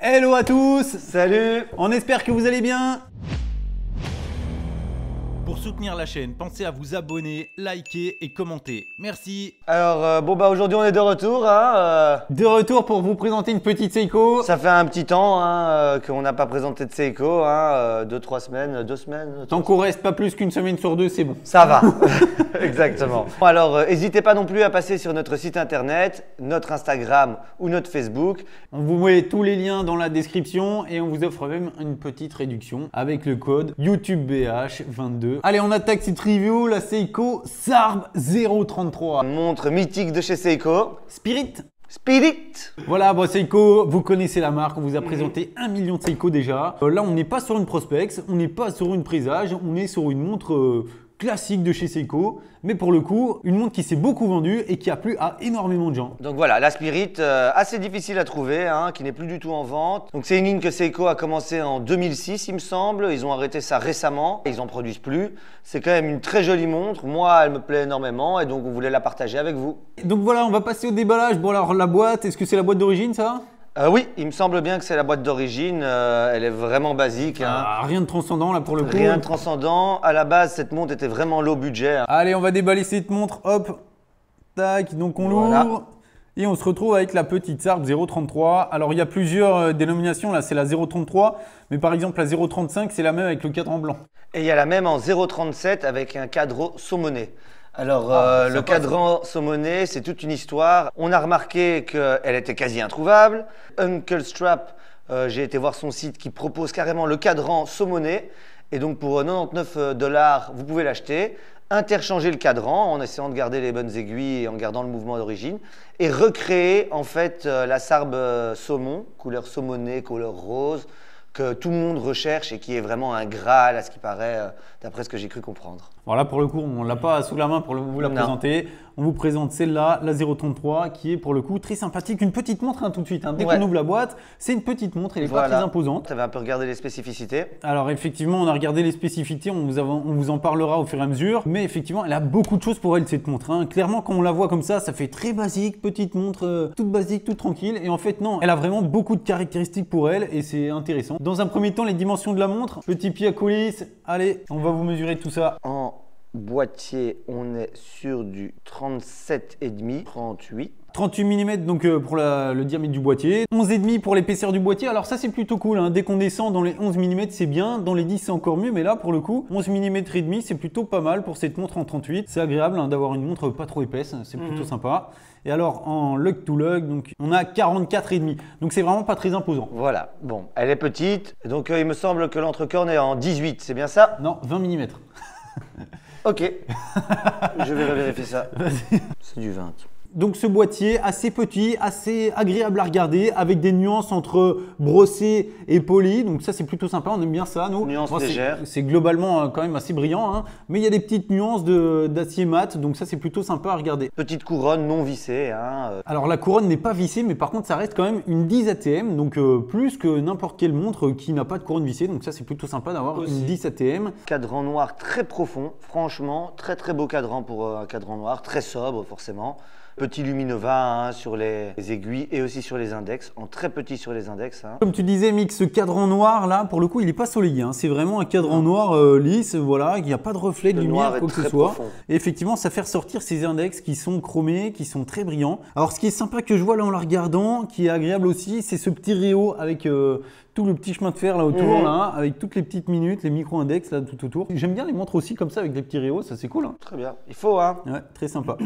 Hello à tous. Salut. On espère que vous allez bien. Pour soutenir la chaîne, pensez à vous abonner, liker et commenter. Merci. Alors aujourd'hui on est de retour. De retour pour vous présenter une petite Seiko. Ça fait un petit temps qu'on n'a pas présenté de Seiko, 2-3 semaines, 2 semaines. Tant qu'on reste pas plus qu'une semaine sur deux, c'est bon. Ça va, exactement. Alors n'hésitez pas non plus à passer sur notre site internet, notre Instagram ou notre Facebook. On vous met tous les liens dans la description et on vous offre même une petite réduction avec le code YouTubeBH22. Allez, on attaque cette review, la Seiko Sarb 033. Montre mythique de chez Seiko. Spirit. Voilà, bon, Seiko, vous connaissez la marque, on vous a présenté 1 million de Seiko déjà. Là, on n'est pas sur une Prospex, on n'est pas sur une présage, on est sur une montre classique de chez Seiko, mais pour le coup, une montre qui s'est beaucoup vendue et qui a plu à énormément de gens. Donc voilà, la Spirit, assez difficile à trouver, qui n'est plus du tout en vente. Donc c'est une ligne que Seiko a commencé en 2006, il me semble. Ils ont arrêté ça récemment, ils n'en produisent plus. C'est quand même une très jolie montre. Moi, elle me plaît énormément et donc on voulait la partager avec vous. Donc voilà, on va passer au déballage. Bon alors la boîte, est-ce que c'est la boîte d'origine ça ? Oui, il me semble bien que c'est la boîte d'origine. Elle est vraiment basique. Rien de transcendant là pour le coup. Rien de transcendant. À la base, cette montre était vraiment low budget. Allez, on va déballer cette montre. Hop, tac. Donc on l'ouvre et on se retrouve avec la petite Sarb 033. Alors il y a plusieurs dénominations. Là, c'est la 033, mais par exemple la 035, c'est la même avec le cadran blanc. Et il y a la même en 037 avec un cadran saumonné. Alors, le cadran saumonné, c'est toute une histoire. On a remarqué qu'elle était quasi introuvable. Uncle Strap, j'ai été voir son site qui propose carrément le cadran saumonné. Et donc, pour 99 $, vous pouvez l'acheter, interchanger le cadran en essayant de garder les bonnes aiguilles et en gardant le mouvement d'origine. Et recréer, en fait, la Sarb saumon, couleur saumonée, couleur rose, que tout le monde recherche et qui est vraiment un Graal à ce qui paraît, d'après ce que j'ai cru comprendre. Voilà, pour le coup, on ne l'a pas sous la main pour vous la présenter. On vous présente celle-là, la 033, qui est pour le coup très sympathique. Une petite montre tout de suite. Dès qu'on ouvre la boîte, c'est une petite montre, elle n'est pas très imposante. Tu avais un peu regardé les spécificités. Alors effectivement, on a regardé les spécificités, on vous en parlera au fur et à mesure. Mais effectivement, elle a beaucoup de choses pour elle, cette montre. Clairement, quand on la voit comme ça fait très basique, petite montre, toute basique, toute tranquille. Et en fait, non, elle a vraiment beaucoup de caractéristiques pour elle et c'est intéressant. Dans un premier temps, les dimensions de la montre. Petit pied à coulisse. Allez, on va vous mesurer tout ça. En boîtier, on est sur du 37,5, 38. 38 mm donc pour le diamètre du boîtier, 11,5 pour l'épaisseur du boîtier. Alors ça c'est plutôt cool, dès qu'on descend dans les 11 mm c'est bien, dans les 10 c'est encore mieux, mais là pour le coup 11 mm et demi c'est plutôt pas mal pour cette montre en 38. C'est agréable d'avoir une montre pas trop épaisse, c'est plutôt sympa. Et alors en lug to lug, donc on a 44,5, donc c'est vraiment pas très imposant. Voilà, bon, elle est petite, donc il me semble que l'entrecorne est en 18, c'est bien ça? Non, 20 mm. Ok, je vais vérifier ça. C'est du 20. Donc ce boîtier assez petit, assez agréable à regarder avec des nuances entre brossé et poli. Donc ça c'est plutôt sympa, on aime bien ça nous. Nuances légères. C'est globalement quand même assez brillant, mais il y a des petites nuances d'acier mat, donc ça c'est plutôt sympa à regarder. Petite couronne non vissée. Alors la couronne n'est pas vissée, mais par contre ça reste quand même une 10 ATM, donc plus que n'importe quelle montre qui n'a pas de couronne vissée. Donc ça c'est plutôt sympa d'avoir une 10 ATM. Cadran noir très profond, franchement très très beau cadran pour un cadran noir, très sobre forcément. Petit Luminova sur les aiguilles et aussi sur les index, en très petit sur les index. Comme tu disais, Mick, ce cadran noir là, pour le coup, il n'est pas soleillé. C'est vraiment un cadran noir lisse, voilà, il n'y a pas de reflet de lumière, quoi que ce soit. Et effectivement, ça fait ressortir ces index qui sont chromés, qui sont très brillants. Alors, ce qui est sympa que je vois là en la regardant, qui est agréable aussi, c'est ce petit réo avec tout le petit chemin de fer là autour, avec toutes les petites minutes, les micro-index là tout autour. J'aime bien les montres aussi comme ça avec des petits réos, ça c'est cool. Très bien, il faut Ouais, très sympa.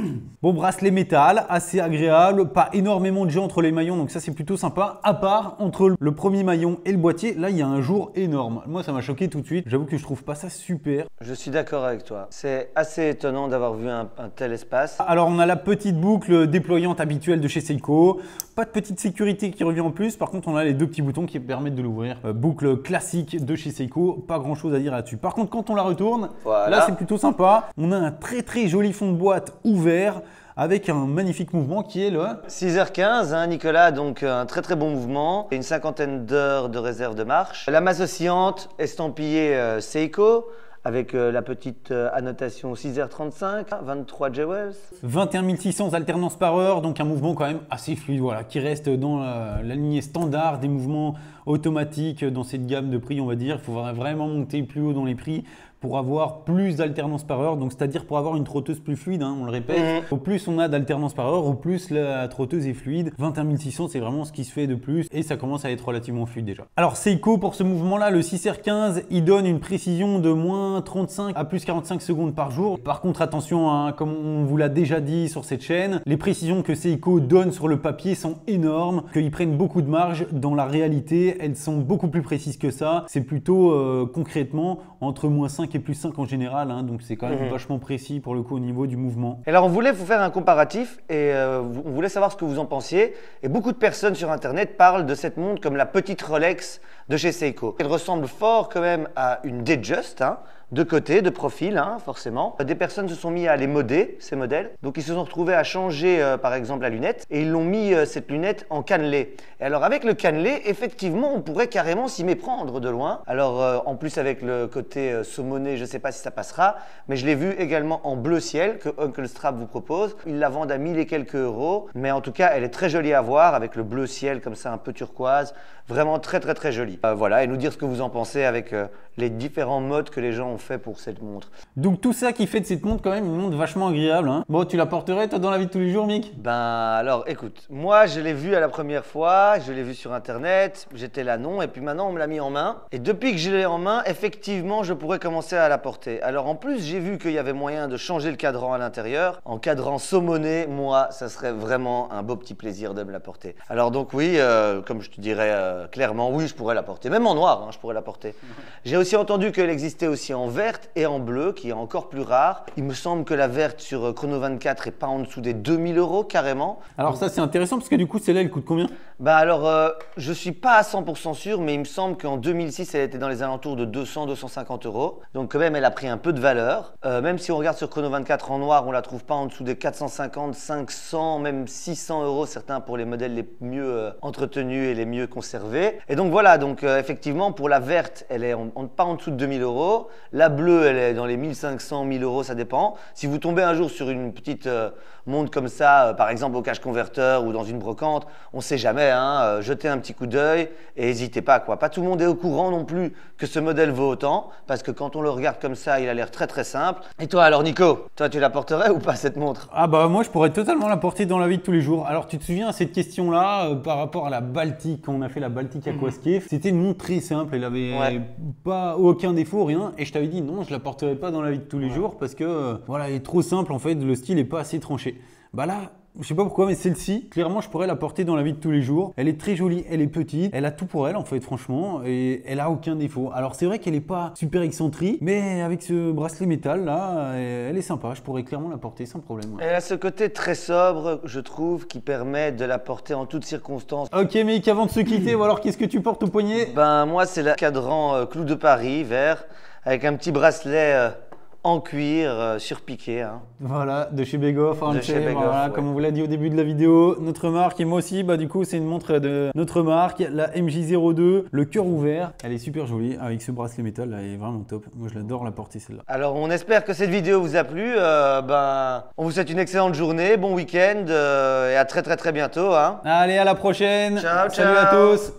Bon, bracelet métal, assez agréable, pas énormément de jeux entre les maillons, donc ça c'est plutôt sympa. À part entre le premier maillon et le boîtier, là il y a un jour énorme. Moi ça m'a choqué tout de suite, j'avoue que je trouve pas ça super. Je suis d'accord avec toi, c'est assez étonnant d'avoir vu un tel espace. Alors on a la petite boucle déployante habituelle de chez Seiko, pas de petite sécurité qui revient en plus, par contre on a les deux petits boutons qui permettent de l'ouvrir. Boucle classique de chez Seiko, pas grand chose à dire là-dessus. Par contre quand on la retourne, là c'est plutôt sympa. On a un très très joli fond de boîte ouvert avec un magnifique mouvement qui est le 6h15, Nicolas, donc un très très bon mouvement et une cinquantaine d'heures de réserve de marche. La masse oscillante estampillée Seiko avec la petite annotation 6h35, 23 jewels. 21 600 alternances par heure, donc un mouvement quand même assez fluide, voilà, qui reste dans la lignée standard des mouvements automatiques dans cette gamme de prix, on va dire. Il faut vraiment monter plus haut dans les prix pour avoir plus d'alternance par heure, donc c'est-à-dire pour avoir une trotteuse plus fluide, hein, on le répète. Au plus on a d'alternance par heure, au plus la trotteuse est fluide. 21 600, c'est vraiment ce qui se fait de plus et ça commence à être relativement fluide déjà. Alors Seiko, pour ce mouvement-là, le 6R15, il donne une précision de moins 35 à plus 45 secondes par jour. Par contre, attention, hein, comme on vous l'a déjà dit sur cette chaîne, les précisions que Seiko donne sur le papier sont énormes, qu'ils prennent beaucoup de marge. Dans la réalité, elles sont beaucoup plus précises que ça. C'est plutôt concrètement entre moins 5 et plus 5 en général, hein, donc c'est quand même vachement précis pour le coup au niveau du mouvement. Et alors on voulait vous faire un comparatif et on voulait savoir ce que vous en pensiez. Et beaucoup de personnes sur internet parlent de cette montre comme la petite Rolex de chez Seiko. Elle ressemble fort quand même à une Datejust, hein, de côté, de profil, hein, forcément. Des personnes se sont mis à les modder, ces modèles. Donc ils se sont retrouvés à changer par exemple la lunette et ils l'ont mis cette lunette en cannelé. Et alors avec le cannelé, effectivement, on pourrait carrément s'y méprendre de loin. Alors en plus avec le côté saumonné, je ne sais pas si ça passera, mais je l'ai vu également en bleu ciel que Uncle Strap vous propose. Ils la vendent à 1000 et quelques euros, mais en tout cas, elle est très jolie à voir avec le bleu ciel comme ça, un peu turquoise. Vraiment très jolie. Voilà, et nous dire ce que vous en pensez avec les différents modes que les gens ont fait pour cette montre. Donc tout ça qui fait de cette montre quand même une montre vachement agréable, hein. Bon, tu la porterais toi dans la vie de tous les jours, Mick? Ben alors écoute, moi je l'ai vue à la première fois, je l'ai vue sur internet, j'étais là non, et puis maintenant on me l'a mis en main. Et depuis que je l'ai en main, effectivement je pourrais commencer à la porter. Alors en plus j'ai vu qu'il y avait moyen de changer le cadran à l'intérieur. En cadran saumonné, moi ça serait vraiment un beau petit plaisir de me la porter. Alors donc oui, comme je te dirais clairement, oui je pourrais la porter, même en noir, hein, je pourrais la porter. J'ai aussi entendu qu'elle existait aussi en verte et en bleu, qui est encore plus rare. Il me semble que la verte sur Chrono 24 est pas en dessous des 2000 euros carrément. Alors ça c'est intéressant parce que du coup celle-là elle coûte combien? Bah alors je suis pas à 100% sûr, mais il me semble qu'en 2006 elle était dans les alentours de 200-250 euros. Donc quand même elle a pris un peu de valeur. Même si on regarde sur Chrono 24 en noir, on la trouve pas en dessous des 450, 500, même 600 euros certains pour les modèles les mieux entretenus et les mieux conservés. Et donc voilà, donc effectivement pour la verte elle est pas en dessous de 2000 euros. La bleue elle est dans les 1500, 1000 euros, ça dépend. Si vous tombez un jour sur une petite montre comme ça, par exemple au cache converteur ou dans une brocante, on sait jamais, hein, jetez un petit coup d'œil et n'hésitez pas, quoi. Pas tout le monde est au courant non plus que ce modèle vaut autant, parce que quand on le regarde comme ça, il a l'air très simple. Et toi alors Nico, toi tu la porterais ou pas cette montre? Ah bah moi je pourrais totalement la porter dans la vie de tous les jours. Alors tu te souviens cette question là par rapport à la Baltic, quand on a fait la Baltic Aquascape, c'était une montre très simple, elle avait pas aucun défaut, rien, et je t'avais dit non je la porterai pas dans la vie de tous les jours parce que voilà elle est trop simple en fait, le style est pas assez tranché. Bah là, je sais pas pourquoi, mais celle-ci, clairement, je pourrais la porter dans la vie de tous les jours. Elle est très jolie, elle est petite, elle a tout pour elle en fait, franchement, et elle a aucun défaut. Alors c'est vrai qu'elle est pas super excentrique, mais avec ce bracelet métal là, elle est sympa. Je pourrais clairement la porter sans problème. Ouais. Elle a ce côté très sobre, je trouve, qui permet de la porter en toutes circonstances. Ok, mec, avant de se quitter, alors qu'est-ce que tu portes au poignet? Ben moi, c'est le cadran Clou de Paris, vert, avec un petit bracelet en cuir surpiqué. Hein. Voilà, de chez Begoff, hein, voilà, ouais. comme on vous l'a dit au début de la vidéo, notre marque, et moi aussi, bah du coup c'est une montre de notre marque, la MJ02, le cœur ouvert. Elle est super jolie avec ce bracelet métal, là, elle est vraiment top. Moi je l'adore la porter celle-là. Alors on espère que cette vidéo vous a plu. On vous souhaite une excellente journée, bon week-end et à très bientôt. Hein. Allez, à la prochaine. Ciao, salut à tous.